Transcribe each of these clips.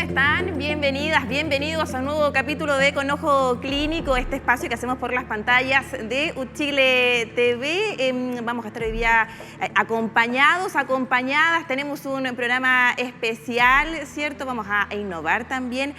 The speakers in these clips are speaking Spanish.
están? Bienvenidas, bienvenidos a un nuevo capítulo de Con Ojo Clínico, este espacio que hacemos por las pantallas de Chile TV. Vamos a estar hoy día acompañadas. Tenemos un programa especial, ¿cierto? Vamos a innovar también,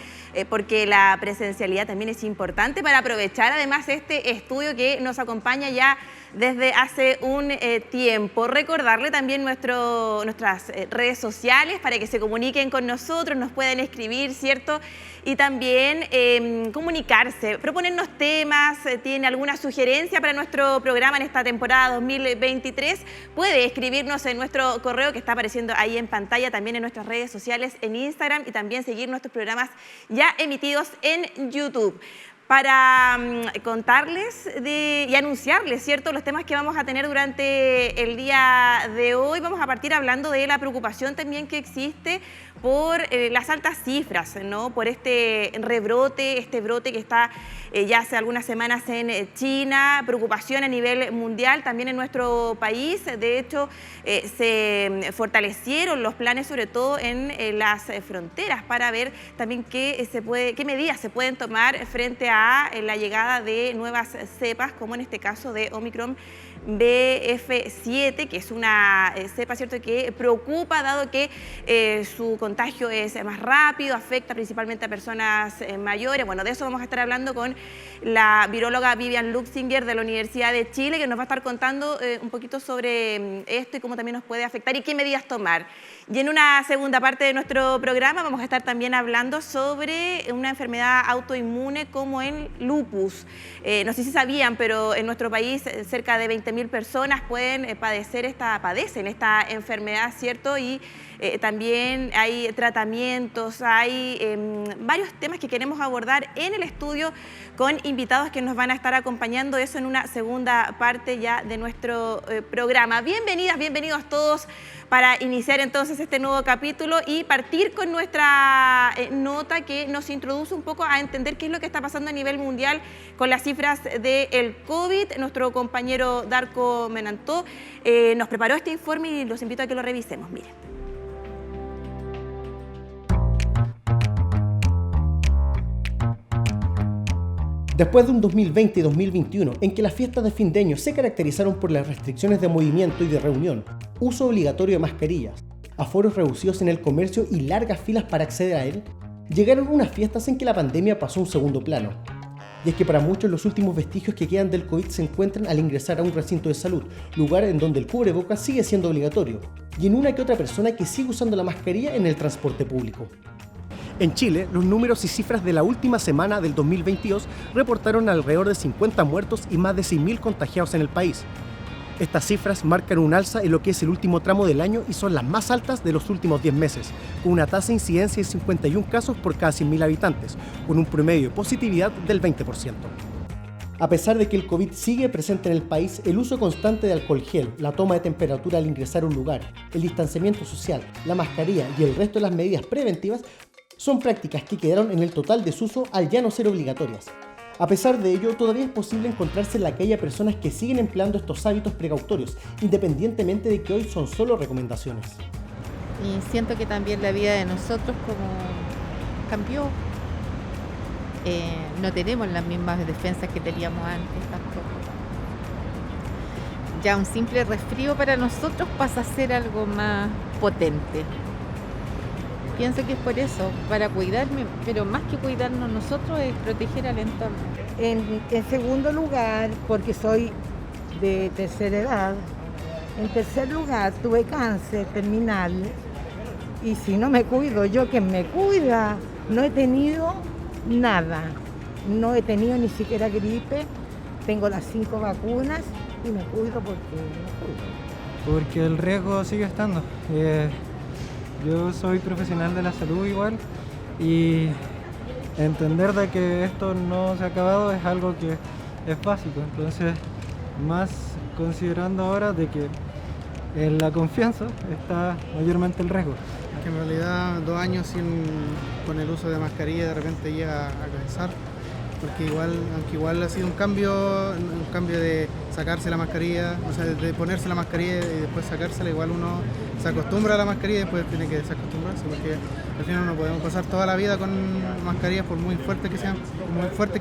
porque la presencialidad también es importante para aprovechar además este estudio que nos acompaña ya desde hace un tiempo. Recordarle también nuestras redes sociales para que se comuniquen con nosotros, nos pueden escribir, ¿cierto? Y también comunicarse, proponernos temas, tiene alguna sugerencia para nuestro programa en esta temporada 2023, puede escribirnos en nuestro correo que está apareciendo ahí en pantalla, también en nuestras redes sociales, en Instagram, y también seguir nuestros programas ya emitidos en YouTube. Para contarles y anunciarles, ¿cierto?, los temas que vamos a tener durante el día de hoy. Vamos a partir hablando de la preocupación también que existe por las altas cifras, ¿no? Por este rebrote, este brote que está ya hace algunas semanas en China, preocupación a nivel mundial, también en nuestro país. De hecho, se fortalecieron los planes, sobre todo en las fronteras, para ver también qué medidas se pueden tomar frente a la llegada de nuevas cepas, como en este caso de Omicron BF7, que es una cepa, ¿cierto?, que preocupa, dado que su contagio es más rápido, afecta principalmente a personas mayores. Bueno, de eso vamos a estar hablando con la viróloga Vivian Luxinger de la Universidad de Chile, que nos va a estar contando un poquito sobre esto y cómo también nos puede afectar y qué medidas tomar. Y en una segunda parte de nuestro programa vamos a estar también hablando sobre una enfermedad autoinmune como el lupus. No sé si sabían, pero en nuestro país cerca de 20.000 personas padecen esta enfermedad, ¿cierto? Y también hay tratamientos, hay varios temas que queremos abordar en el estudio con invitados que nos van a estar acompañando, eso en una segunda parte ya de nuestro programa. Bienvenidas, bienvenidos todos para iniciar entonces este nuevo capítulo y partir con nuestra nota que nos introduce un poco a entender qué es lo que está pasando a nivel mundial con las cifras del COVID. Nuestro compañero Darko Menantó nos preparó este informe y los invito a que lo revisemos. Miren. Después de un 2020 y 2021 en que las fiestas de fin de año se caracterizaron por las restricciones de movimiento y de reunión, uso obligatorio de mascarillas, aforos reducidos en el comercio y largas filas para acceder a él, llegaron unas fiestas en que la pandemia pasó a un segundo plano. Y es que para muchos los últimos vestigios que quedan del COVID se encuentran al ingresar a un recinto de salud, lugar en donde el cubrebocas sigue siendo obligatorio, y en una que otra persona que sigue usando la mascarilla en el transporte público. En Chile, los números y cifras de la última semana del 2022 reportaron alrededor de 50 muertos y más de 6.000 contagiados en el país. Estas cifras marcan un alza en lo que es el último tramo del año y son las más altas de los últimos 10 meses, con una tasa de incidencia de 51 casos por cada 100.000 habitantes, con un promedio de positividad del 20%. A pesar de que el COVID sigue presente en el país, el uso constante de alcohol gel, la toma de temperatura al ingresar a un lugar, el distanciamiento social, la mascarilla y el resto de las medidas preventivas son prácticas que quedaron en el total desuso al ya no ser obligatorias. A pesar de ello, todavía es posible encontrarse en la calle a personas que siguen empleando estos hábitos precautorios, independientemente de que hoy son solo recomendaciones. Y siento que también la vida de nosotros como cambió. No tenemos las mismas defensas que teníamos antes tampoco. Ya un simple resfrío para nosotros pasa a ser algo más potente. Pienso que es por eso, para cuidarme, pero más que cuidarnos nosotros es proteger al entorno. En segundo lugar, porque soy de tercera edad. En tercer lugar, tuve cáncer terminal. Y si no me cuido, yo que me cuida, no he tenido nada. No he tenido ni siquiera gripe. Tengo las 5 vacunas y me cuido porque me cuido. Porque el riesgo sigue estando. Yo soy profesional de la salud igual y entender de que esto no se ha acabado es algo que es básico. Entonces, más considerando ahora de que en la confianza está mayormente el riesgo. Que en realidad 2 años con el uso de mascarilla de repente llega a cansar, porque aunque igual ha sido un cambio de sacarse la mascarilla, o sea, de ponerse la mascarilla y después sacársela, igual uno se acostumbra a la mascarilla y después tiene que desacostumbrarse, porque al final no podemos pasar toda la vida con mascarillas por muy fuerte que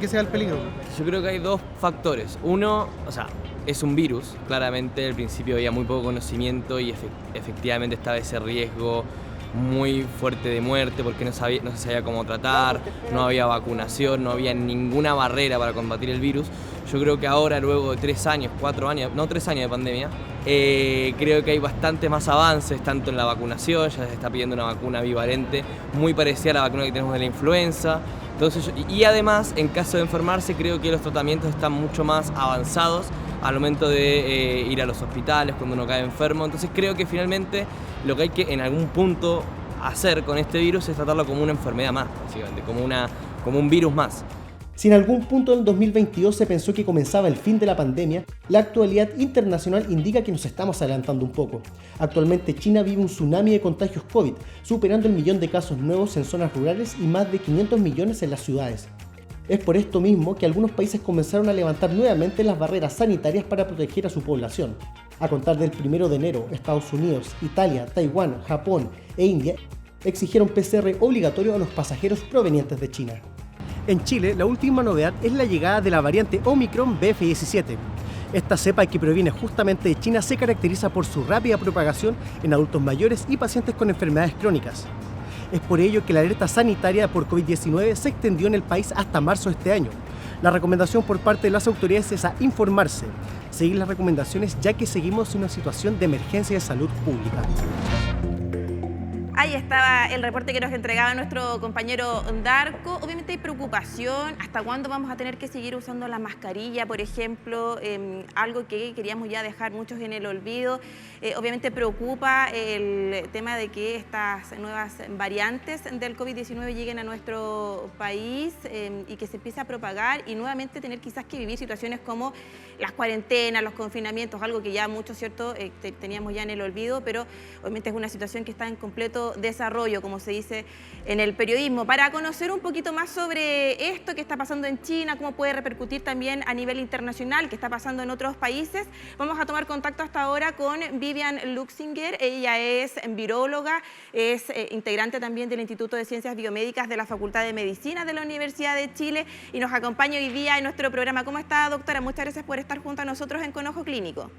sea el peligro. Yo creo que hay dos factores. Uno, o sea, es un virus, claramente al principio había muy poco conocimiento y efectivamente estaba ese riesgo muy fuerte de muerte porque no se sabía cómo tratar, no había vacunación, no había ninguna barrera para combatir el virus. Yo creo que ahora, luego de 3 años, 4 años, no 3 años de pandemia, creo que hay bastante más avances tanto en la vacunación, ya se está pidiendo una vacuna bivalente muy parecida a la vacuna que tenemos de la influenza. Entonces, y además, en caso de enfermarse, creo que los tratamientos están mucho más avanzados al momento de ir a los hospitales cuando uno cae enfermo. Entonces creo que finalmente lo que hay que en algún punto hacer con este virus es tratarlo como una enfermedad más, básicamente, como un virus más. Si en algún punto del 2022 se pensó que comenzaba el fin de la pandemia, la actualidad internacional indica que nos estamos adelantando un poco. Actualmente China vive un tsunami de contagios COVID, superando el 1.000.000 de casos nuevos en zonas rurales y más de 500 millones en las ciudades. Es por esto mismo que algunos países comenzaron a levantar nuevamente las barreras sanitarias para proteger a su población. A contar del 1 de enero, Estados Unidos, Italia, Taiwán, Japón e India exigieron PCR obligatorio a los pasajeros provenientes de China. En Chile, la última novedad es la llegada de la variante Omicron BF17. Esta cepa, que proviene justamente de China, se caracteriza por su rápida propagación en adultos mayores y pacientes con enfermedades crónicas. Es por ello que la alerta sanitaria por COVID-19 se extendió en el país hasta marzo de este año. La recomendación por parte de las autoridades es a informarse, seguir las recomendaciones, ya que seguimos en una situación de emergencia de salud pública. Ahí estaba el reporte que nos entregaba nuestro compañero Darko. Obviamente hay preocupación. ¿Hasta cuándo vamos a tener que seguir usando la mascarilla, por ejemplo? Algo que queríamos ya dejar muchos en el olvido. Obviamente preocupa el tema de que estas nuevas variantes del COVID-19 lleguen a nuestro país y que se empiece a propagar y nuevamente tener quizás que vivir situaciones como las cuarentenas, los confinamientos, algo que ya mucho, ¿cierto?, teníamos ya en el olvido, pero obviamente es una situación que está en completo desarrollo, como se dice en el periodismo. Para conocer un poquito más sobre esto que está pasando en China, cómo puede repercutir también a nivel internacional, qué está pasando en otros países, vamos a tomar contacto hasta ahora con Vivian Luxinger. Ella es viróloga, es integrante también del Instituto de Ciencias Biomédicas de la Facultad de Medicina de la Universidad de Chile y nos acompaña hoy día en nuestro programa. ¿Cómo está, doctora? Muchas gracias por estar junto a nosotros en Conojo Clínico.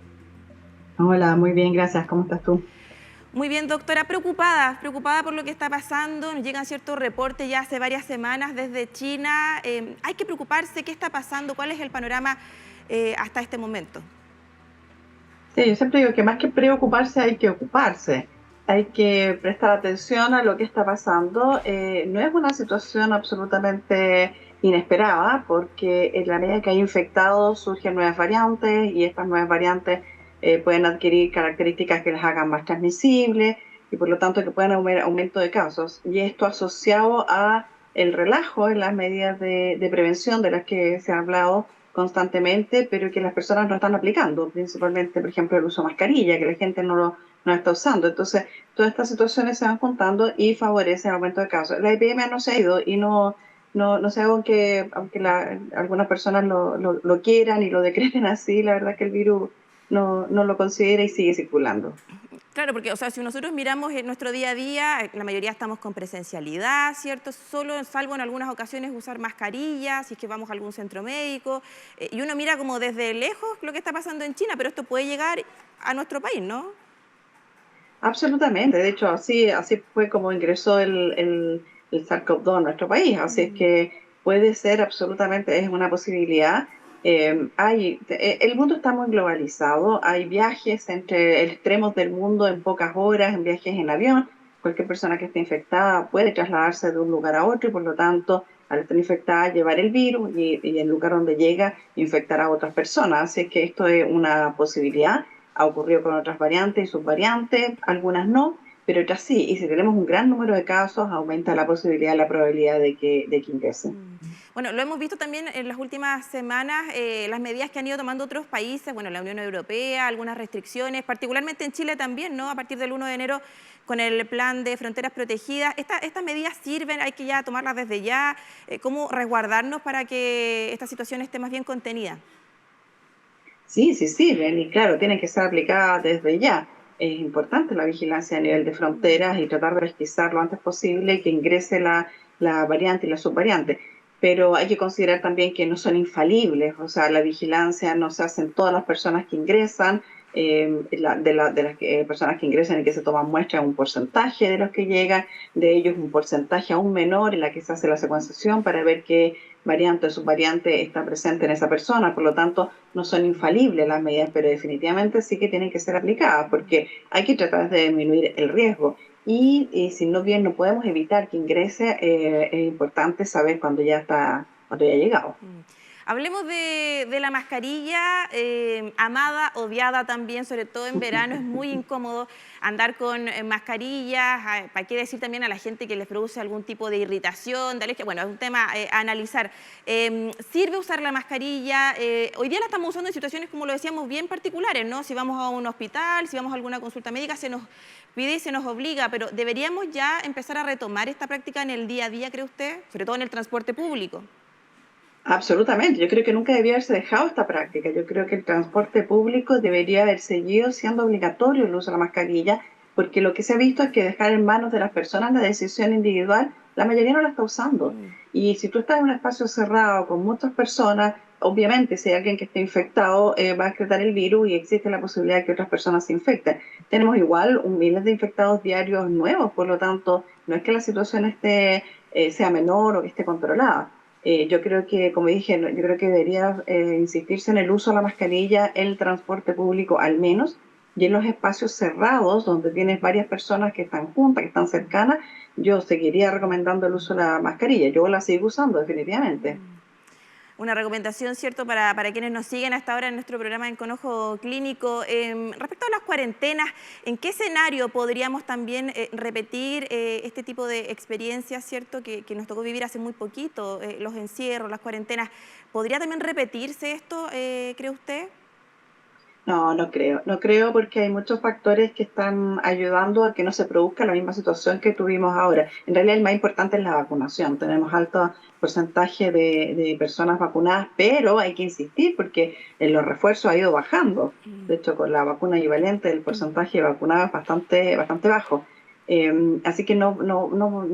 Hola, muy bien, gracias. ¿Cómo estás tú? Muy bien, doctora. Preocupada por lo que está pasando. Nos llegan ciertos reportes ya hace varias semanas desde China. ¿Hay que preocuparse? ¿Qué está pasando? ¿Cuál es el panorama hasta este momento? Sí, yo siempre digo que más que preocuparse hay que ocuparse. Hay que prestar atención a lo que está pasando. No es una situación absolutamente inesperada porque en la medida que hay infectados surgen nuevas variantes y estas nuevas variantes pueden adquirir características que las hagan más transmisibles y por lo tanto que puedan haber aumento de casos. Y esto asociado a el relajo en las medidas de prevención de las que se ha hablado constantemente, pero que las personas no están aplicando, principalmente, por ejemplo, el uso de mascarilla, que la gente no está usando. Entonces, todas estas situaciones se van juntando y favorecen el aumento de casos. La epidemia no se ha ido y no sé, aunque algunas personas lo quieran y lo decreten así, la verdad es que el virus no lo considera y sigue circulando. Claro, porque, o sea, si nosotros miramos en nuestro día a día, la mayoría estamos con presencialidad, ¿cierto? Salvo en algunas ocasiones usar mascarillas, si es que vamos a algún centro médico, y uno mira como desde lejos lo que está pasando en China, pero esto puede llegar a nuestro país, ¿no? Absolutamente, de hecho, así fue como ingresó el SARS-CoV-2 a nuestro país, así es que puede ser absolutamente, es una posibilidad. El mundo está muy globalizado, hay viajes entre extremos del mundo en pocas horas, en viajes en avión. Cualquier persona que esté infectada puede trasladarse de un lugar a otro y por lo tanto, al estar infectada, llevar el virus y en el lugar donde llega, infectar a otras personas. Así que esto es una posibilidad. Ha ocurrido con otras variantes y subvariantes, algunas no, pero otras sí. Y si tenemos un gran número de casos, aumenta la posibilidad, la probabilidad de que ingresen. Bueno, lo hemos visto también en las últimas semanas, las medidas que han ido tomando otros países, bueno, la Unión Europea, algunas restricciones, particularmente en Chile también, ¿no? A partir del 1 de enero con el plan de fronteras protegidas. ¿Estas medidas sirven? ¿Hay que ya tomarlas desde ya? ¿Cómo resguardarnos para que esta situación esté más bien contenida? Sí, sí sirven y claro, tienen que ser aplicadas desde ya. Es importante la vigilancia a nivel de fronteras y tratar de pesquisar lo antes posible que ingrese la variante y la subvariante. Pero hay que considerar también que no son infalibles, o sea, la vigilancia no se hace en todas las personas que ingresan, de las personas que ingresan y que se toman muestras, un porcentaje de los que llegan, de ellos un porcentaje aún menor en la que se hace la secuenciación para ver qué variante o subvariante está presente en esa persona. Por lo tanto, no son infalibles las medidas, pero definitivamente sí que tienen que ser aplicadas porque hay que tratar de disminuir el riesgo. Y si no bien no podemos evitar que ingrese, es importante saber cuando ya ha llegado. Hablemos de la mascarilla, amada, odiada también, sobre todo en verano, es muy incómodo andar con mascarillas, para qué decir también a la gente que les produce algún tipo de irritación, de alergia, bueno, es un tema a analizar. ¿Sirve usar la mascarilla? Hoy día la estamos usando en situaciones, como lo decíamos, bien particulares, ¿no? Si vamos a un hospital, si vamos a alguna consulta médica, se nos pide y se nos obliga, pero ¿deberíamos ya empezar a retomar esta práctica en el día a día, cree usted? Sobre todo en el transporte público. Absolutamente, yo creo que nunca debía haberse dejado esta práctica. Yo creo que el transporte público debería haber seguido siendo obligatorio el uso de la mascarilla, porque lo que se ha visto es que dejar en manos de las personas la decisión individual, la mayoría no la está usando. Y si tú estás en un espacio cerrado con muchas personas, obviamente si hay alguien que esté infectado, va a excretar el virus y existe la posibilidad de que otras personas se infecten. Tenemos igual un miles de infectados diarios nuevos, por lo tanto, no es que la situación sea menor o que esté controlada. Yo creo que, como dije, yo creo que debería insistirse en el uso de la mascarilla en el transporte público al menos, y en los espacios cerrados donde tienes varias personas que están juntas, que están cercanas, yo seguiría recomendando el uso de la mascarilla. Yo la sigo usando definitivamente. Una recomendación, ¿cierto?, para quienes nos siguen hasta ahora en nuestro programa en Con Ojo Clínico. Respecto a las cuarentenas, ¿en qué escenario podríamos también repetir este tipo de experiencias, ¿cierto?, que nos tocó vivir hace muy poquito, los encierros, las cuarentenas? ¿Podría también repetirse esto, cree usted? No, no creo porque hay muchos factores que están ayudando a que no se produzca la misma situación que tuvimos ahora. En realidad el más importante es la vacunación. Tenemos alto porcentaje de personas vacunadas, pero hay que insistir porque en los refuerzos ha ido bajando. De hecho, con la vacuna bivalente el porcentaje de vacunados es bastante bajo. Así que no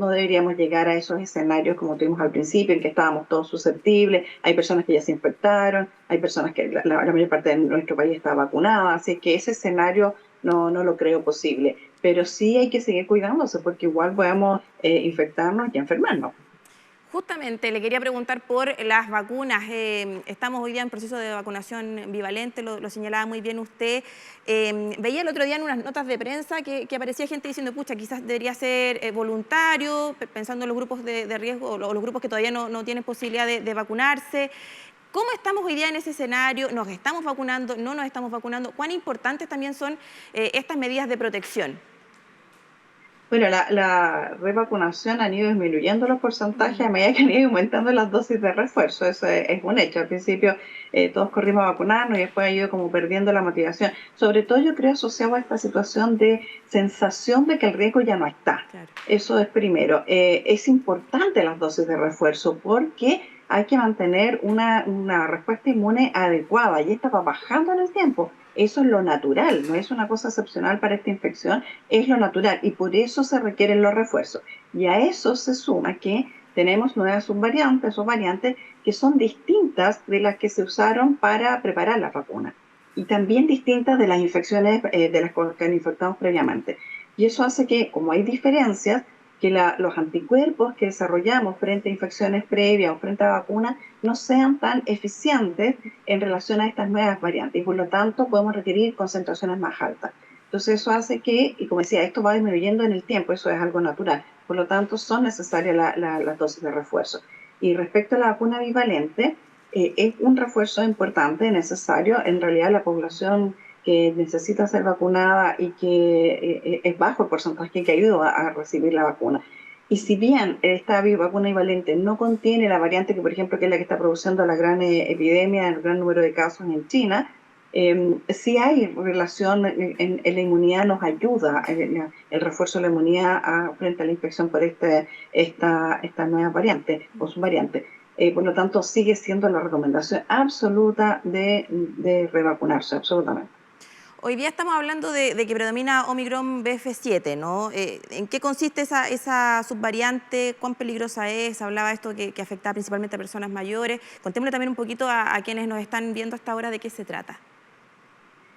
deberíamos llegar a esos escenarios como tuvimos al principio, en que estábamos todos susceptibles. Hay personas que ya se infectaron, hay personas que la mayor parte de nuestro país está vacunada, así que ese escenario no lo creo posible. Pero sí hay que seguir cuidándose porque igual podemos infectarnos y enfermarnos. Justamente le quería preguntar por las vacunas. Estamos hoy día en proceso de vacunación bivalente, lo señalaba muy bien usted. Veía el otro día en unas notas de prensa que aparecía gente diciendo, pucha, quizás debería ser voluntario, pensando en los grupos de riesgo o los grupos que todavía no tienen posibilidad de vacunarse. ¿Cómo estamos hoy día en ese escenario? ¿Nos estamos vacunando? ¿No nos estamos vacunando? ¿Cuán importantes también son estas medidas de protección? Bueno, la revacunación han ido disminuyendo los porcentajes a medida que han ido aumentando las dosis de refuerzo. Eso es un hecho. Al principio todos corrimos a vacunarnos y después ha ido como perdiendo la motivación. Sobre todo yo creo asociado a esta situación de sensación de que el riesgo ya no está. Claro. Eso es primero. Es importante las dosis de refuerzo porque hay que mantener una respuesta inmune adecuada y esta va bajando en el tiempo. Eso es lo natural, no es una cosa excepcional para esta infección, es lo natural y por eso se requieren los refuerzos. Y a eso se suma que tenemos nuevas subvariantes o variantes que son distintas de las que se usaron para preparar la vacuna y también distintas de las infecciones de las que infectamos previamente. Y eso hace que, como hay diferencias, que los anticuerpos que desarrollamos frente a infecciones previas o frente a vacunas no sean tan eficientes en relación a estas nuevas variantes y por lo tanto podemos requerir concentraciones más altas. Entonces eso hace que, y como decía, esto va disminuyendo en el tiempo, eso es algo natural, por lo tanto son necesarias las dosis de refuerzo. Y respecto a la vacuna bivalente, es un refuerzo importante, necesario, en realidad la población que necesita ser vacunada y que es bajo el porcentaje que ha ido a recibir la vacuna. Y si bien esta vacuna bivalente no contiene la variante que, por ejemplo, que es la que está produciendo la gran epidemia, el gran número de casos en China, sí hay relación en la inmunidad, nos ayuda el refuerzo de la inmunidad frente a la infección por esta nueva variante o subvariante. Por lo tanto, sigue siendo la recomendación absoluta de revacunarse, absolutamente. Hoy día estamos hablando de que predomina Omicron BF7, ¿no? ¿En qué consiste esa subvariante? ¿Cuán peligrosa es? Hablaba esto que afecta principalmente a personas mayores. Contémosle también un poquito a quienes nos están viendo hasta ahora de qué se trata.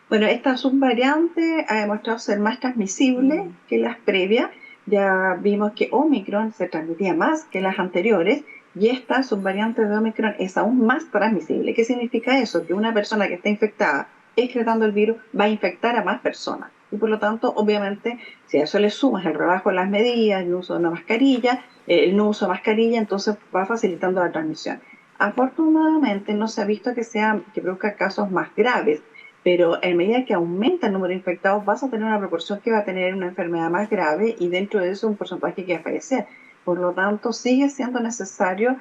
Bueno, esta subvariante ha demostrado ser más transmisible que las previas. Ya vimos que Omicron se transmitía más que las anteriores y esta subvariante de Omicron es aún más transmisible. ¿Qué significa eso? Que una persona que está infectada excretando el virus va a infectar a más personas. Y por lo tanto, obviamente, si a eso le sumas el rebajo de las medidas, el uso de una mascarilla, el no uso de mascarilla, entonces va facilitando la transmisión. Afortunadamente no se ha visto que produzca casos más graves, pero en medida que aumenta el número de infectados vas a tener una proporción que va a tener una enfermedad más grave y dentro de eso un porcentaje que va a fallecer. Por lo tanto, sigue siendo necesario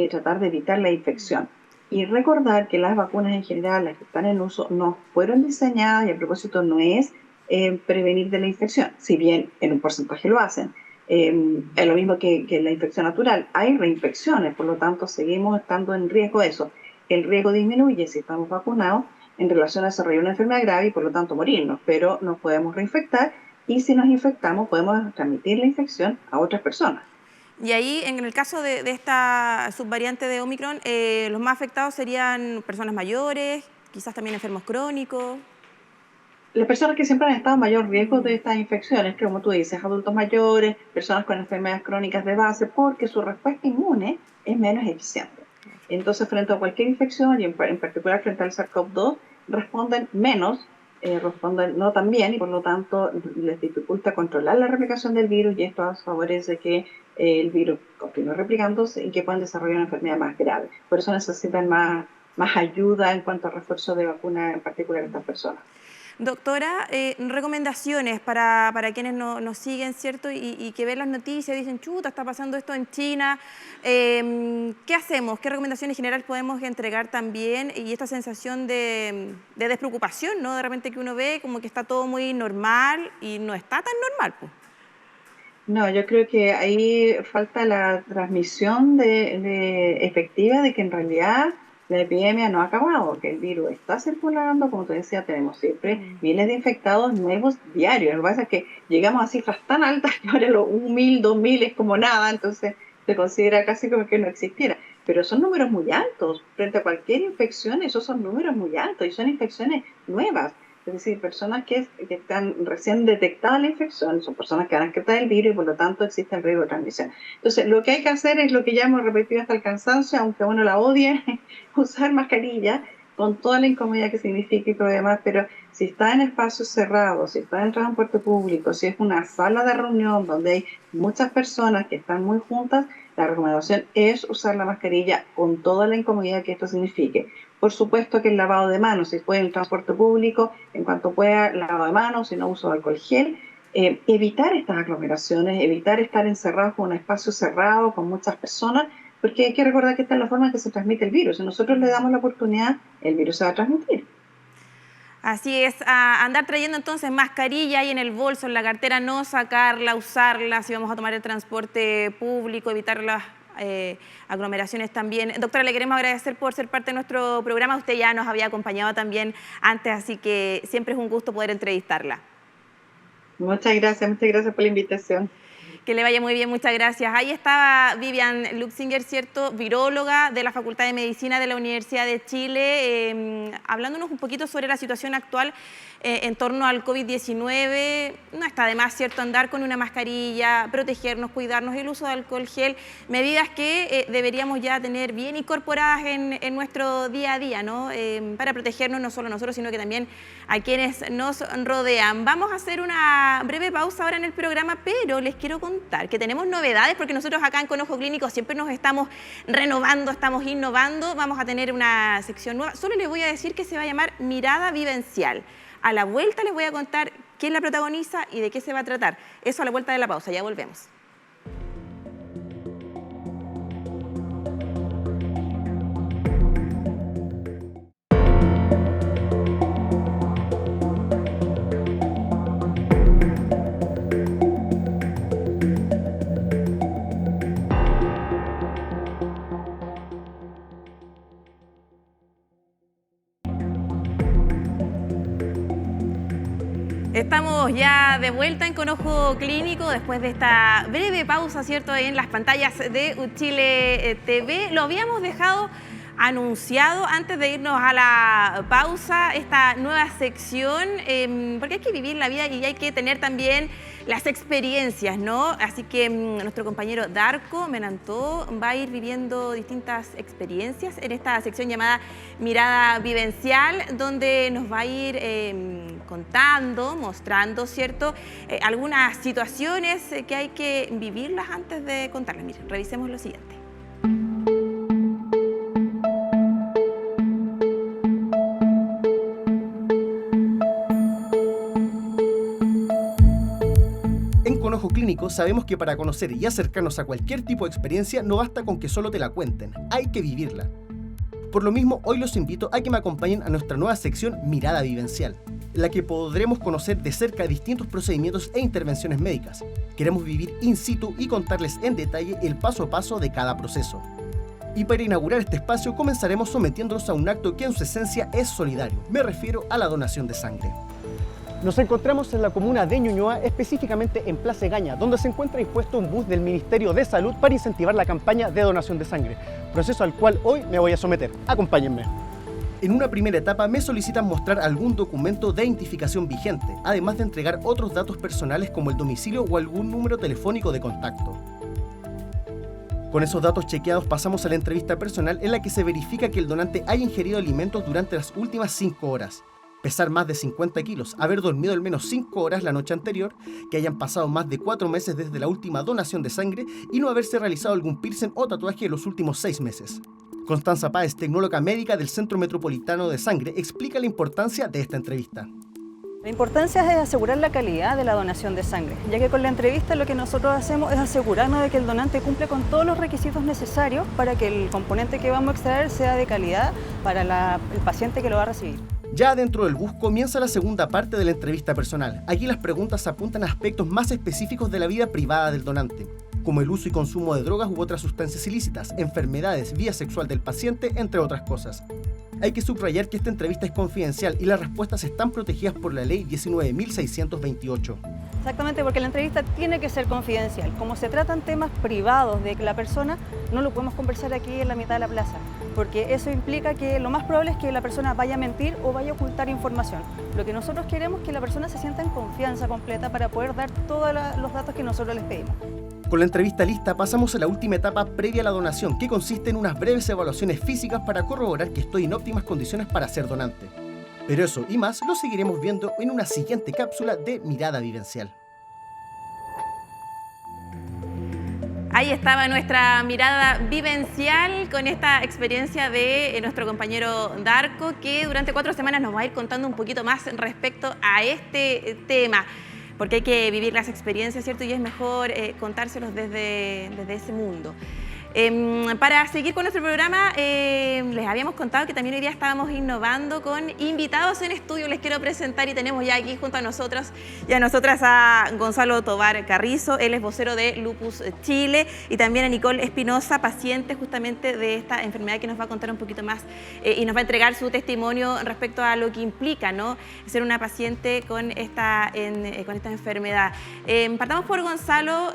tratar de evitar la infección. Y recordar que las vacunas en general, las que están en uso, no fueron diseñadas y a propósito no es prevenir de la infección, si bien en un porcentaje lo hacen. Es lo mismo que la infección natural. Hay reinfecciones, por lo tanto seguimos estando en riesgo de eso. El riesgo disminuye si estamos vacunados en relación a desarrollar una enfermedad grave y por lo tanto morirnos, pero nos podemos reinfectar y si nos infectamos podemos transmitir la infección a otras personas. Y ahí, en el caso de esta subvariante de Omicron, los más afectados serían personas mayores, quizás también enfermos crónicos. Las personas que siempre han estado en mayor riesgo de estas infecciones, que como tú dices, adultos mayores, personas con enfermedades crónicas de base, porque su respuesta inmune es menos eficiente. Entonces, frente a cualquier infección, y en particular frente al SARS-CoV-2, responden menos, responden no tan bien, y por lo tanto les dificulta controlar la replicación del virus, y esto favorece que el virus continúe replicándose y que puedan desarrollar una enfermedad más grave. Por eso necesitan más ayuda en cuanto a refuerzo de vacuna, en particular estas personas. Doctora, recomendaciones para quienes nos siguen, ¿cierto? Y que ven las noticias, dicen, chuta, está pasando esto en China. ¿Qué hacemos? ¿Qué recomendaciones generales podemos entregar también? Y esta sensación de despreocupación, ¿no? De repente que uno ve como que está todo muy normal y no está tan normal, pues. No, yo creo que ahí falta la transmisión efectiva de que en realidad la epidemia no ha acabado, que el virus está circulando, como te decía, tenemos siempre miles de infectados nuevos diarios. Lo que pasa es que llegamos a cifras tan altas que ahora los 1.000, 2.000 es como nada, entonces se considera casi como que no existiera. Pero son números muy altos, frente a cualquier infección, esos son números muy altos y son infecciones nuevas. Es decir, personas que están recién detectadas la infección, son personas que van a excretar el virus y por lo tanto existe el riesgo de transmisión. Entonces, lo que hay que hacer es lo que ya hemos repetido hasta el cansancio, aunque uno la odie, usar mascarilla con toda la incomodidad que significa y todo lo demás, pero si está en espacios cerrados, si está en transporte público, si es una sala de reunión donde hay muchas personas que están muy juntas, la recomendación es usar la mascarilla con toda la incomodidad que esto signifique. Por supuesto que el lavado de manos, si puede en el transporte público, en cuanto pueda, lavado de manos, si no uso alcohol gel, evitar estas aglomeraciones, evitar estar encerrados en un espacio cerrado con muchas personas, porque hay que recordar que esta es la forma en que se transmite el virus. Si nosotros le damos la oportunidad, el virus se va a transmitir. Así es, a andar trayendo entonces mascarilla ahí en el bolso, en la cartera, no sacarla, usarla, si vamos a tomar el transporte público, evitar las aglomeraciones también. Doctora, le queremos agradecer por ser parte de nuestro programa. Usted ya nos había acompañado también antes, así que siempre es un gusto poder entrevistarla. Muchas gracias por la invitación. Que le vaya muy bien, muchas gracias. Ahí estaba Vivian Luxinger, ¿cierto? Viróloga de la Facultad de Medicina de la Universidad de Chile, hablándonos un poquito sobre la situación actual en torno al COVID-19. No está de más, ¿cierto?, andar con una mascarilla, protegernos, cuidarnos, el uso de alcohol gel, medidas que deberíamos ya tener bien incorporadas en nuestro día a día, ¿no? Para protegernos no solo a nosotros, sino que también a quienes nos rodean. Vamos a hacer una breve pausa ahora en el programa, pero les quiero contar que tenemos novedades, porque nosotros acá en Con Ojo Clínico siempre nos estamos renovando, estamos innovando. Vamos a tener una sección nueva. Solo les voy a decir que se va a llamar Mirada Vivencial. A la vuelta les voy a contar quién la protagoniza y de qué se va a tratar. Eso a la vuelta de la pausa, ya volvemos. Estamos ya de vuelta en Con Ojo Clínico después de esta breve pausa, ¿cierto?, en las pantallas de Chile TV. Lo habíamos dejado anunciado antes de irnos a la pausa, esta nueva sección, porque hay que vivir la vida y hay que tener también las experiencias, ¿no? Así que nuestro compañero Darko Menantó va a ir viviendo distintas experiencias en esta sección llamada Mirada Vivencial, donde nos va a ir contando, mostrando, ¿cierto?, algunas situaciones que hay que vivirlas antes de contarlas. Miren, revisemos lo siguiente. Clínico, sabemos que para conocer y acercarnos a cualquier tipo de experiencia no basta con que solo te la cuenten, hay que vivirla. Por lo mismo, hoy los invito a que me acompañen a nuestra nueva sección Mirada Vivencial, en la que podremos conocer de cerca distintos procedimientos e intervenciones médicas. Queremos vivir in situ y contarles en detalle el paso a paso de cada proceso. Y para inaugurar este espacio comenzaremos sometiéndonos a un acto que en su esencia es solidario, me refiero a la donación de sangre. Nos encontramos en la comuna de Ñuñoa, específicamente en Plaza Egaña, donde se encuentra dispuesto un bus del Ministerio de Salud para incentivar la campaña de donación de sangre, proceso al cual hoy me voy a someter. Acompáñenme. En una primera etapa me solicitan mostrar algún documento de identificación vigente, además de entregar otros datos personales como el domicilio o algún número telefónico de contacto. Con esos datos chequeados pasamos a la entrevista personal en la que se verifica que el donante haya ingerido alimentos durante las últimas 5 horas. Pesar más de 50 kilos, haber dormido al menos 5 horas la noche anterior, que hayan pasado más de 4 meses desde la última donación de sangre y no haberse realizado algún piercing o tatuaje en los últimos 6 meses. Constanza Páez, tecnóloga médica del Centro Metropolitano de Sangre, explica la importancia de esta entrevista. La importancia es asegurar la calidad de la donación de sangre, ya que con la entrevista lo que nosotros hacemos es asegurarnos de que el donante cumple con todos los requisitos necesarios para que el componente que vamos a extraer sea de calidad para el paciente que lo va a recibir. Ya dentro del bus comienza la segunda parte de la entrevista personal. Aquí las preguntas apuntan a aspectos más específicos de la vida privada del donante, como el uso y consumo de drogas u otras sustancias ilícitas, enfermedades, vía sexual del paciente, entre otras cosas. Hay que subrayar que esta entrevista es confidencial y las respuestas están protegidas por la ley 19.628. Exactamente, porque la entrevista tiene que ser confidencial. Como se tratan temas privados de la persona, no lo podemos conversar aquí en la mitad de la plaza, porque eso implica que lo más probable es que la persona vaya a mentir o vaya a ocultar información. Lo que nosotros queremos es que la persona se sienta en confianza completa para poder dar todos los datos que nosotros les pedimos. Con la entrevista lista pasamos a la última etapa previa a la donación, que consiste en unas breves evaluaciones físicas para corroborar que estoy en óptimas condiciones para ser donante. Pero eso y más lo seguiremos viendo en una siguiente cápsula de Mirada Vivencial. Ahí estaba nuestra mirada vivencial con esta experiencia de nuestro compañero Darko, que durante 4 semanas nos va a ir contando un poquito más respecto a este tema, porque hay que vivir las experiencias, ¿cierto? Y es mejor contárselos desde ese mundo. Para seguir con nuestro programa, les habíamos contado que también hoy día estábamos innovando con invitados en estudio. Les quiero presentar y tenemos ya aquí junto a nosotros y a nosotras a Gonzalo Tobar Carrizo, él es vocero de Lupus Chile, y también a Nicole Espinosa, paciente justamente de esta enfermedad, que nos va a contar un poquito más y nos va a entregar su testimonio respecto a lo que implica, ¿no?, ser una paciente con esta enfermedad. Partamos por Gonzalo,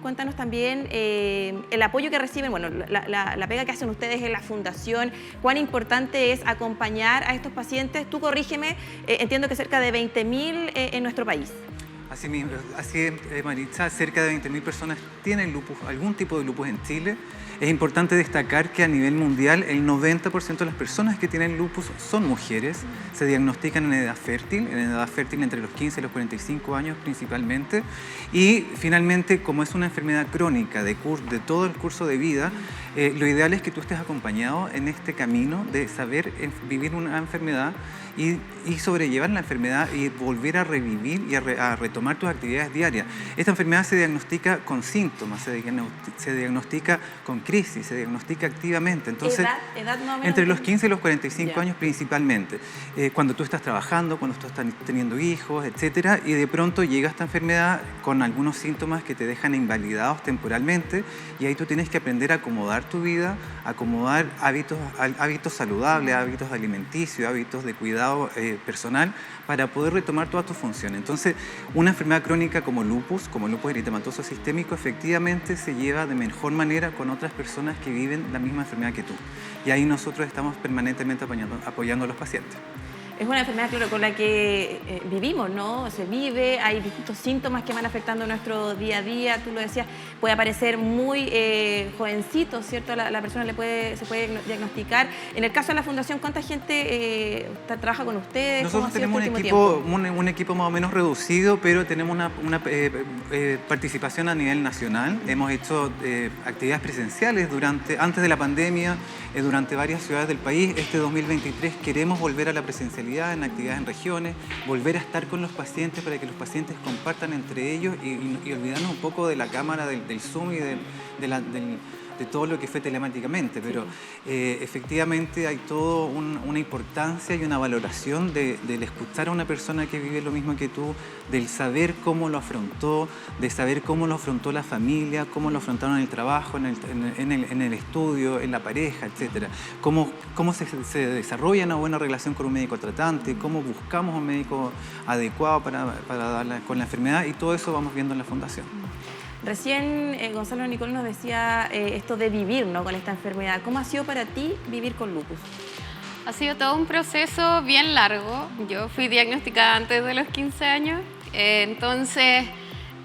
cuéntanos también el apoyo que reciben, bueno, la pega que hacen ustedes en la fundación, cuán importante es acompañar a estos pacientes. Tú corrígeme, entiendo que cerca de 20.000 en nuestro país. Así mismo, Maritza, cerca de 20.000 personas tienen lupus, algún tipo de lupus en Chile. Es importante destacar que a nivel mundial el 90% de las personas que tienen lupus son mujeres, se diagnostican en edad fértil entre los 15 y los 45 años principalmente, y finalmente, como es una enfermedad crónica de todo el curso de vida, lo ideal es que tú estés acompañado en este camino de saber vivir una enfermedad y sobrellevar la enfermedad y volver a revivir y a retomar tus actividades diarias. Esta enfermedad se diagnostica con síntomas, se diagnostica con crisis, se diagnostica activamente. Entonces, ¿Edad más o menos? Entre los 15 y los 45 años principalmente. Cuando tú estás trabajando, cuando tú estás teniendo hijos, etcétera, y de pronto llega esta enfermedad con algunos síntomas que te dejan invalidados temporalmente, y ahí tú tienes que aprender a acomodarte acomodar tu vida, acomodar hábitos saludables, hábitos alimenticios, hábitos de cuidado personal para poder retomar todas tus funciones. Entonces, una enfermedad crónica como lupus eritematoso sistémico, efectivamente se lleva de mejor manera con otras personas que viven la misma enfermedad que tú. Y ahí nosotros estamos permanentemente apoyando a los pacientes. Es una enfermedad, claro, con la que vivimos, ¿no? Se vive, hay distintos síntomas que van afectando nuestro día a día. Tú lo decías, puede aparecer muy jovencito, ¿cierto? La persona se puede diagnosticar. En el caso de la Fundación, ¿cuánta gente trabaja con ustedes? Nosotros tenemos un equipo más o menos reducido, pero tenemos una participación a nivel nacional. Hemos hecho actividades presenciales antes de la pandemia, durante varias ciudades del país. Este 2023 queremos volver a la presencialidad en actividades en regiones, volver a estar con los pacientes para que los pacientes compartan entre ellos y olvidarnos un poco de la cámara del Zoom y de todo lo que fue telemáticamente, pero efectivamente hay toda una importancia y una valoración del escuchar a una persona que vive lo mismo que tú, del saber cómo lo afrontó, de saber cómo lo afrontó la familia, cómo lo afrontaron en el trabajo, en el estudio, en la pareja, etc. Cómo se desarrolla una buena relación con un médico tratante, cómo buscamos un médico adecuado para darle con la enfermedad, y todo eso vamos viendo en la Fundación. Recién Gonzalo Nicol nos decía esto de vivir, ¿no?, con esta enfermedad. ¿Cómo ha sido para ti vivir con lupus? Ha sido todo un proceso bien largo. Yo fui diagnosticada antes de los 15 años, entonces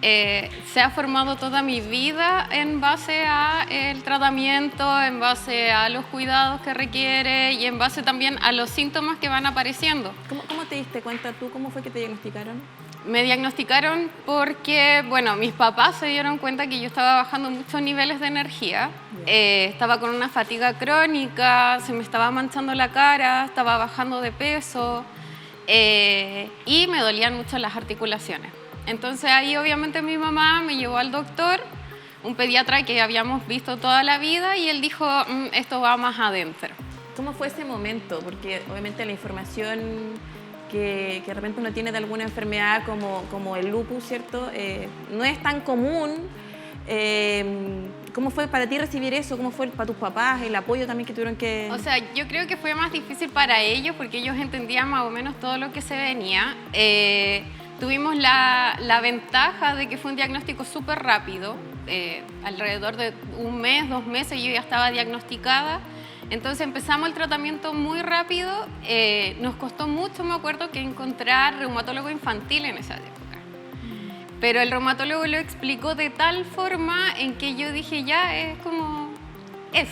se ha formado toda mi vida en base al tratamiento, en base a los cuidados que requiere y en base también a los síntomas que van apareciendo. ¿Cómo te diste cuenta tú? ¿Cómo fue que te diagnosticaron? Me diagnosticaron porque, bueno, mis papás se dieron cuenta que yo estaba bajando muchos niveles de energía. Estaba con una fatiga crónica, se me estaba manchando la cara, estaba bajando de peso y me dolían mucho las articulaciones. Entonces ahí obviamente mi mamá me llevó al doctor, un pediatra que habíamos visto toda la vida, y él dijo, esto va más adentro. ¿Cómo fue ese momento? Porque obviamente la información que de repente uno tiene de alguna enfermedad como el lupus, ¿cierto? No es tan común. ¿Cómo fue para ti recibir eso? ¿Cómo fue para tus papás? El apoyo también que tuvieron que... O sea, yo creo que fue más difícil para ellos porque ellos entendían más o menos todo lo que se venía. Tuvimos la ventaja de que fue un diagnóstico súper rápido. Alrededor de 1 mes, 2 meses yo ya estaba diagnosticada. Entonces empezamos el tratamiento muy rápido. Nos costó mucho, me acuerdo, que encontrar reumatólogo infantil en esa época. Pero el reumatólogo lo explicó de tal forma en que yo dije, ya, es como... es.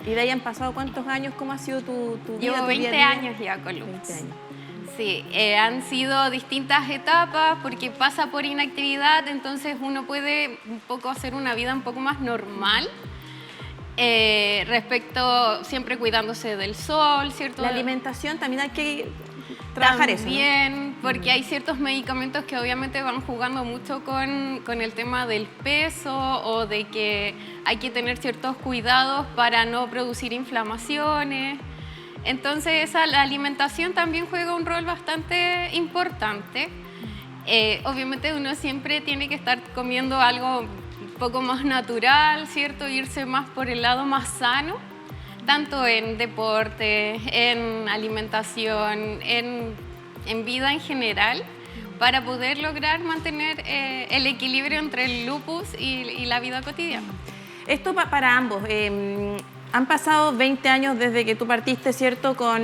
¿Y de ahí han pasado cuántos años? ¿Cómo ha sido tu vida? Llevo 20 años ya con lupus. 20 años. Sí, han sido distintas etapas porque pasa por inactividad, entonces uno puede un poco hacer una vida un poco más normal. Respecto, siempre cuidándose del sol, ¿cierto? La alimentación también hay que trabajar eso, ¿no? También, porque hay ciertos medicamentos que obviamente van jugando mucho con el tema del peso, o de que hay que tener ciertos cuidados para no producir inflamaciones. Entonces la alimentación también juega un rol bastante importante. Obviamente uno siempre tiene que estar comiendo algo un poco más natural, ¿cierto? Irse más por el lado más sano, tanto en deporte, en alimentación, en vida en general, para poder lograr mantener el equilibrio entre el lupus y la vida cotidiana. Esto para ambos. Han pasado 20 años desde que tú partiste, ¿cierto?, con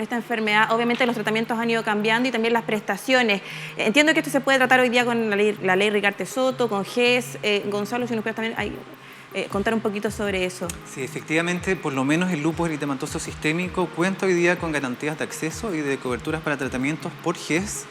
esta enfermedad. Obviamente los tratamientos han ido cambiando y también las prestaciones. Entiendo que esto se puede tratar hoy día con la ley Rigarte-Soto, con GES. Gonzalo, si nos puedes también contar un poquito sobre eso. Sí, efectivamente, por lo menos el lupus eritematoso sistémico cuenta hoy día con garantías de acceso y de coberturas para tratamientos por GES.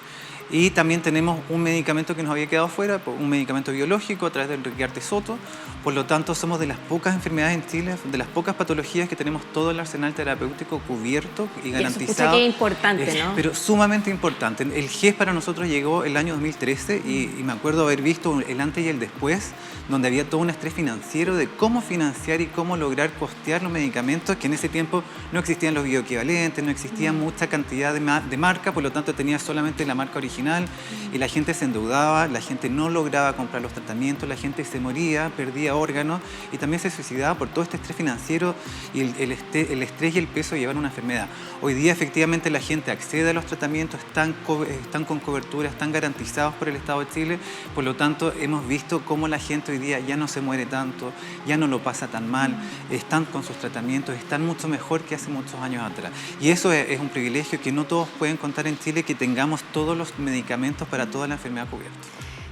Y también tenemos un medicamento que nos había quedado fuera, un medicamento biológico a través del Rigarte-Soto. Por lo tanto, somos de las pocas enfermedades en Chile, de las pocas patologías que tenemos todo el arsenal terapéutico cubierto y garantizado. Eso que es importante, ¿no? Pero sumamente importante. El GES para nosotros llegó el año 2013 y me acuerdo haber visto el antes y el después, donde había todo un estrés financiero de cómo financiar y cómo lograr costear los medicamentos, que en ese tiempo no existían los bioequivalentes, no existía mucha cantidad de marca, por lo tanto tenía solamente la marca original original, y la gente se endeudaba, la gente no lograba comprar los tratamientos, la gente se moría, perdía órganos y también se suicidaba por todo este estrés financiero y el estrés y el peso de llevar una enfermedad. Hoy día efectivamente la gente accede a los tratamientos, están con cobertura, están garantizados por el Estado de Chile, por lo tanto hemos visto cómo la gente hoy día ya no se muere tanto, ya no lo pasa tan mal, están con sus tratamientos, están mucho mejor que hace muchos años atrás. Y eso es un privilegio que no todos pueden contar en Chile, que tengamos todos los medicamentos para toda la enfermedad cubiertos.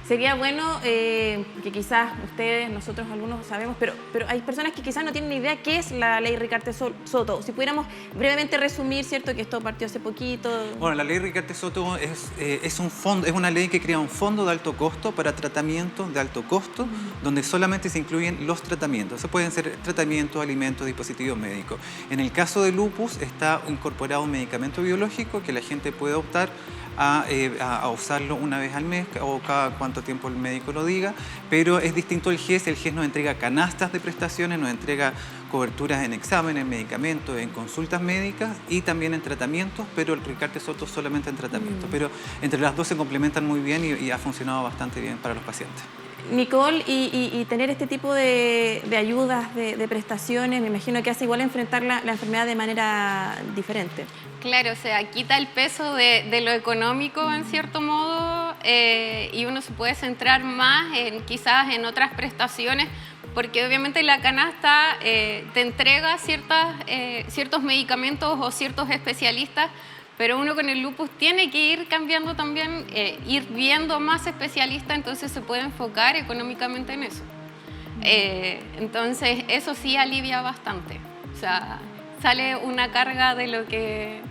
Sería bueno que quizás ustedes, nosotros algunos sabemos, pero hay personas que quizás no tienen ni idea qué es la ley Ricaurte-Soto. Si pudiéramos brevemente resumir, ¿cierto?, que esto partió hace poquito. Bueno, la ley Ricaurte-Soto es un fondo, es una ley que crea un fondo de alto costo para tratamientos de alto costo, donde solamente se incluyen los tratamientos. Se pueden ser tratamientos, alimentos, dispositivos médicos. En el caso de lupus está incorporado un medicamento biológico que la gente puede optar a usarlo una vez al mes o cada cuánto tiempo el médico lo diga, pero es distinto el GES. El GES nos entrega canastas de prestaciones, nos entrega coberturas en exámenes, medicamentos, en consultas médicas y también en tratamientos, pero el Ricaurte-Soto solamente en tratamientos. Pero entre las dos se complementan muy bien y ha funcionado bastante bien para los pacientes. Nicole, y tener este tipo de ayudas, de prestaciones, me imagino que hace igual enfrentar la enfermedad de manera diferente. Claro, o sea, quita el peso de lo económico en cierto modo y uno se puede centrar más quizás en otras prestaciones, porque obviamente la canasta te entrega ciertos medicamentos o ciertos especialistas, pero uno con el lupus tiene que ir cambiando también, ir viendo más especialistas, entonces se puede enfocar económicamente en eso. Entonces eso sí alivia bastante, o sea, sale una carga de lo que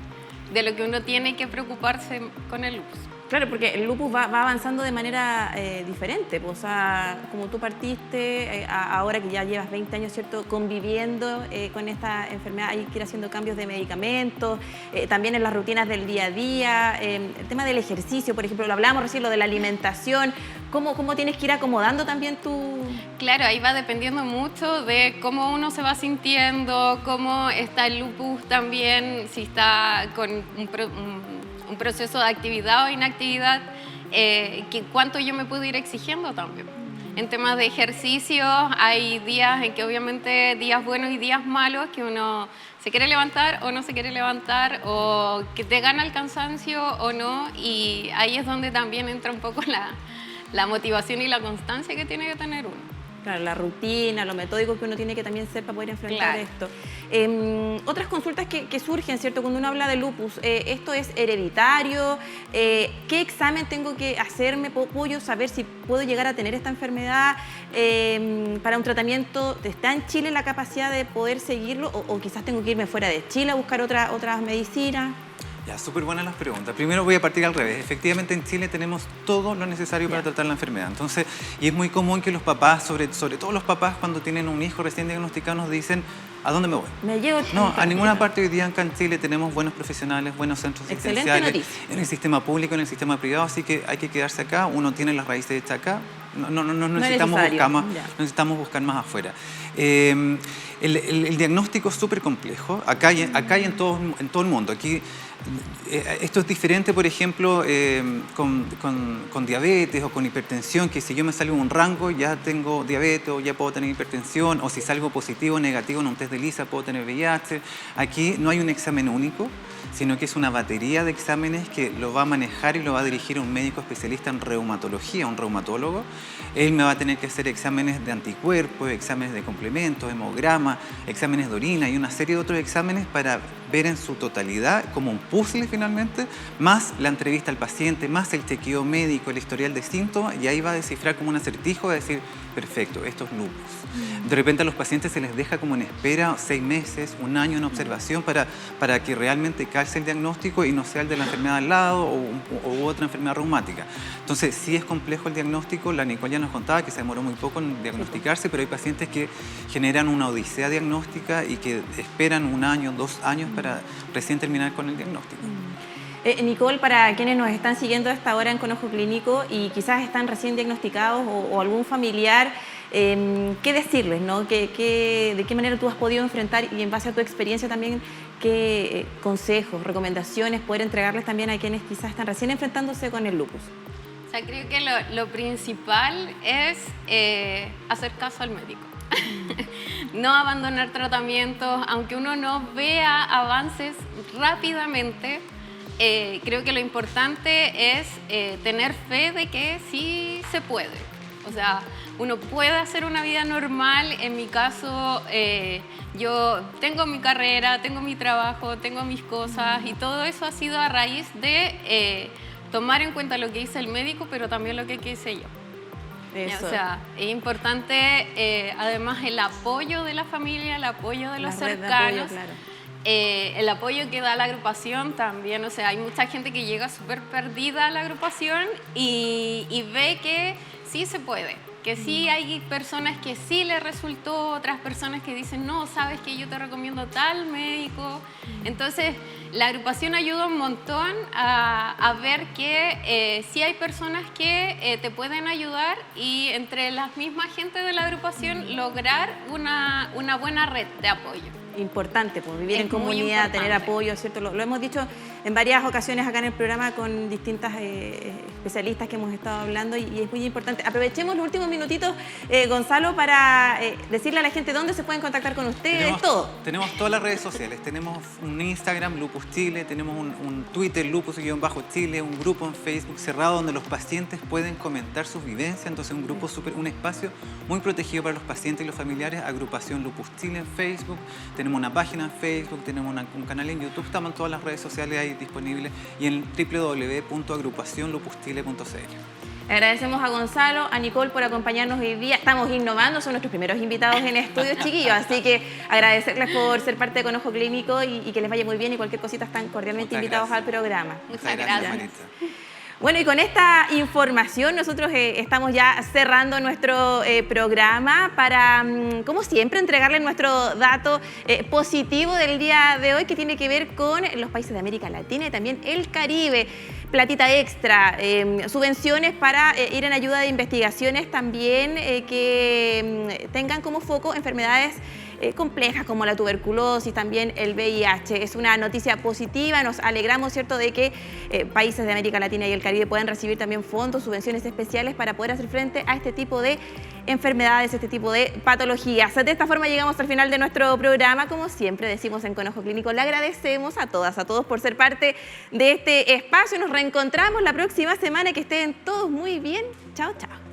uno tiene que preocuparse con el lupus. Claro, porque el lupus va avanzando de manera diferente. O sea, como tú partiste, ahora que ya llevas 20 años, ¿cierto?, conviviendo con esta enfermedad, hay que ir haciendo cambios de medicamentos, también en las rutinas del día a día, el tema del ejercicio, por ejemplo, lo hablábamos recién, lo de la alimentación. ¿Cómo tienes que ir acomodando también tu...? Claro, ahí va dependiendo mucho de cómo uno se va sintiendo, cómo está el lupus también, si está con un proceso de actividad o inactividad, cuánto yo me puedo ir exigiendo también. En temas de ejercicio hay días en que obviamente días buenos y días malos, que uno se quiere levantar o no se quiere levantar, o que te gana el cansancio o no, y ahí es donde también entra un poco la motivación y la constancia que tiene que tener uno. Claro, la rutina, lo metódico que uno tiene que también ser para poder enfrentar esto. Otras consultas que surgen, ¿cierto?, cuando uno habla de lupus, ¿esto es hereditario? ¿Qué examen tengo que hacerme? ¿Puedo yo saber si puedo llegar a tener esta enfermedad para un tratamiento? ¿Está en Chile la capacidad de poder seguirlo o quizás tengo que irme fuera de Chile a buscar otras medicinas? Ya, súper buenas las preguntas. Primero voy a partir al revés. Efectivamente, en Chile tenemos todo lo necesario para tratar la enfermedad. Entonces, y es muy común que los papás, sobre todo los papás, cuando tienen un hijo recién diagnosticado, nos dicen, ¿a dónde me voy? Me llevo... No, a ninguna parte hoy día acá en Chile tenemos buenos profesionales, buenos centros asistenciales, en el sistema público, en el sistema privado, así que hay que quedarse acá. Uno tiene las raíces hechas acá. No necesitamos buscar más afuera. El diagnóstico es súper complejo. Acá y en todo el mundo. Aquí esto es diferente, por ejemplo, con diabetes o con hipertensión, que si yo me salgo en un rango ya tengo diabetes o ya puedo tener hipertensión, o si salgo positivo o negativo en un test de ELISA puedo tener VIH. Aquí no hay un examen único, sino que es una batería de exámenes que lo va a manejar y lo va a dirigir un médico especialista en reumatología, un reumatólogo. Él me va a tener que hacer exámenes de anticuerpos, exámenes de complementos, hemograma, exámenes de orina y una serie de otros exámenes para ver en su totalidad, como un puzzle finalmente, más la entrevista al paciente, más el chequeo médico, el historial de síntomas, y ahí va a descifrar como un acertijo, va a decir, perfecto, esto es lupus. De repente a los pacientes se les deja como en espera 6 meses, 1 año en observación para que realmente calce el diagnóstico y no sea el de la enfermedad al lado o otra enfermedad reumática. Entonces, sí es complejo el diagnóstico. La Nicole ya nos contaba que se demoró muy poco en diagnosticarse, pero hay pacientes que generan una odisea diagnóstica y que esperan 1 año, 2 años para recién terminar con el diagnóstico. Nicole, para quienes nos están siguiendo a esta hora en Con Ojo Clínico y quizás están recién diagnosticados o algún familiar ¿qué decirles, ¿no? ¿De qué manera tú has podido enfrentar y en base a tu experiencia también, qué consejos, recomendaciones poder entregarles también a quienes quizás están recién enfrentándose con el lupus? O sea, creo que lo principal es hacer caso al médico. No abandonar tratamientos, aunque uno no vea avances rápidamente. Creo que lo importante es tener fe de que sí se puede. O sea, uno puede hacer una vida normal. En mi caso, yo tengo mi carrera, tengo mi trabajo, tengo mis cosas y todo eso ha sido a raíz de tomar en cuenta lo que dice el médico, pero también lo que hice yo. Eso. O sea, es importante además el apoyo de la familia, el apoyo de los cercanos, claro. El apoyo que da la agrupación también. O sea, hay mucha gente que llega súper perdida a la agrupación y ve que sí se puede, que sí hay personas que sí les resultó, otras personas que dicen, no, sabes que yo te recomiendo tal médico. Entonces, la agrupación ayuda un montón a ver que sí hay personas que te pueden ayudar y entre las mismas gente de la agrupación lograr una buena red de apoyo. Importante, pues, vivir en comunidad, tener apoyo, ¿cierto? Lo hemos dicho en varias ocasiones acá en el programa con distintas especialistas que hemos estado hablando y es muy importante. Aprovechemos los últimos minutitos, Gonzalo, para decirle a la gente dónde se pueden contactar con ustedes, Tenemos todas las redes sociales, tenemos un Instagram, Lupus Chile, tenemos un Twitter, Lupus-Chile, un grupo en Facebook cerrado donde los pacientes pueden comentar sus vivencias, entonces un espacio muy protegido para los pacientes y los familiares, Agrupación Lupus Chile en Facebook. Tenemos una página en Facebook, tenemos un canal en YouTube, estamos en todas las redes sociales ahí disponibles y en www.agrupacionlupuschile.cl. Agradecemos a Gonzalo, a Nicole por acompañarnos hoy día. Estamos innovando, son nuestros primeros invitados en estudios, chiquillos, así que agradecerles por ser parte de Con Ojo Clínico y que les vaya muy bien y cualquier cosita están cordialmente invitados al programa. Muchas gracias. Bueno, y con esta información nosotros estamos ya cerrando nuestro programa para, como siempre, entregarles nuestro dato positivo del día de hoy que tiene que ver con los países de América Latina y también el Caribe. Platita extra, subvenciones para ir en ayuda de investigaciones también que tengan como foco enfermedades complejas como la tuberculosis, también el VIH. Es una noticia positiva, nos alegramos, ¿cierto?, de que países de América Latina y el Caribe puedan recibir también fondos, subvenciones especiales para poder hacer frente a este tipo de enfermedades, este tipo de patologías. De esta forma llegamos al final de nuestro programa. Como siempre decimos en Con Ojo Clínico, le agradecemos a todas, a todos por ser parte de este espacio. Nos reencontramos la próxima semana. Que estén todos muy bien. Chao, chao.